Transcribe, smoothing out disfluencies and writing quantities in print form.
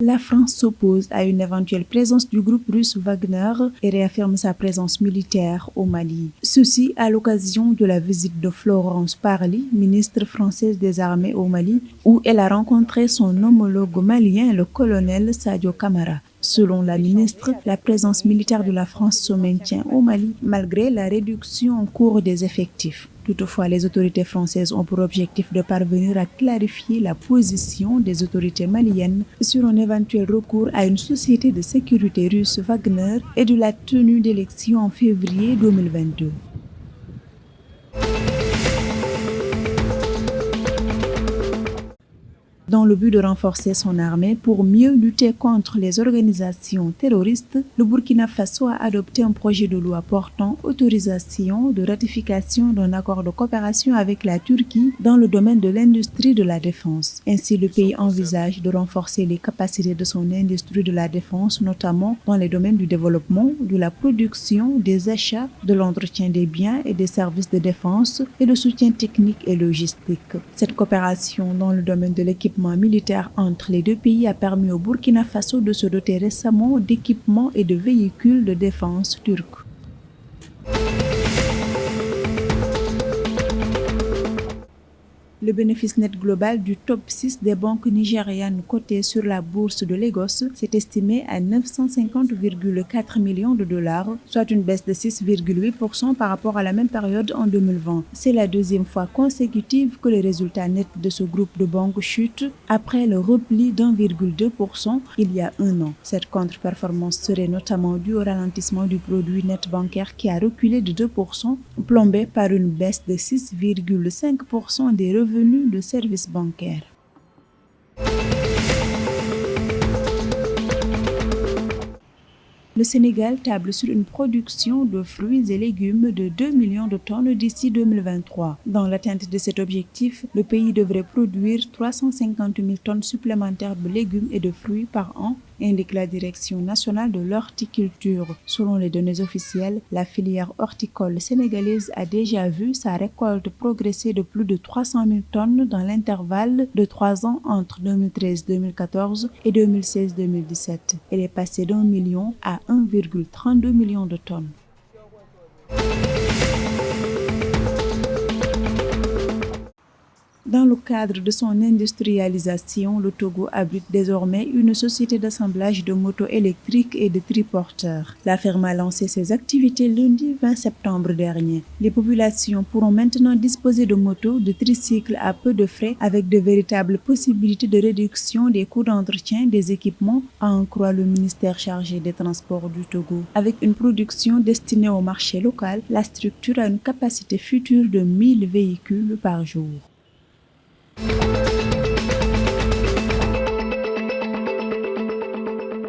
La France s'oppose à une éventuelle présence du groupe russe Wagner et réaffirme sa présence militaire au Mali. Ceci à l'occasion de la visite de Florence Parly, ministre française des Armées au Mali, où elle a rencontré son homologue malien, le colonel Sadio Camara. Selon la ministre, la présence militaire de la France se maintient au Mali malgré la réduction en cours des effectifs. Toutefois, les autorités françaises ont pour objectif de parvenir à clarifier la position des autorités maliennes sur un éventuel recours à une société de sécurité russe Wagner et de la tenue d'élections en février 2022. Dans le but de renforcer son armée pour mieux lutter contre les organisations terroristes, le Burkina Faso a adopté un projet de loi portant autorisation de ratification d'un accord de coopération avec la Turquie dans le domaine de l'industrie de la défense. Ainsi, le pays envisage de renforcer les capacités de son industrie de la défense, notamment dans les domaines du développement, de la production, des achats, de l'entretien des biens et des services de défense et de soutien technique et logistique. Cette coopération dans le domaine de l'équipement militaire entre les deux pays a permis au Burkina Faso de se doter récemment d'équipements et de véhicules de défense turcs. Le bénéfice net global du top 6 des banques nigérianes cotées sur la bourse de Lagos s'est estimé à 950,4 millions de dollars, soit une baisse de 6,8% par rapport à la même période en 2020. C'est la deuxième fois consécutive que les résultats nets de ce groupe de banques chutent après le repli d'1,2% il y a un an. Cette contre-performance serait notamment due au ralentissement du produit net bancaire qui a reculé de 2%, plombé par une baisse de 6,5% des revenus de services bancaires. Le Sénégal table sur une production de fruits et légumes de 2 millions de tonnes d'ici 2023. Dans l'atteinte de cet objectif, le pays devrait produire 350 000 tonnes supplémentaires de légumes et de fruits par an, indique la Direction nationale de l'horticulture. Selon les données officielles, la filière horticole sénégalaise a déjà vu sa récolte progresser de plus de 300 000 tonnes dans l'intervalle de 3 ans entre 2013-2014 et 2016-2017. Elle est passée d'1 million à 1,32 million de tonnes. Dans le cadre de son industrialisation, le Togo abrite désormais une société d'assemblage de motos électriques et de triporteurs. La firme a lancé ses activités lundi 20 septembre dernier. Les populations pourront maintenant disposer de motos, de tricycles à peu de frais avec de véritables possibilités de réduction des coûts d'entretien des équipements, en croit le ministère chargé des Transports du Togo. Avec une production destinée au marché local, la structure a une capacité future de 1000 véhicules par jour.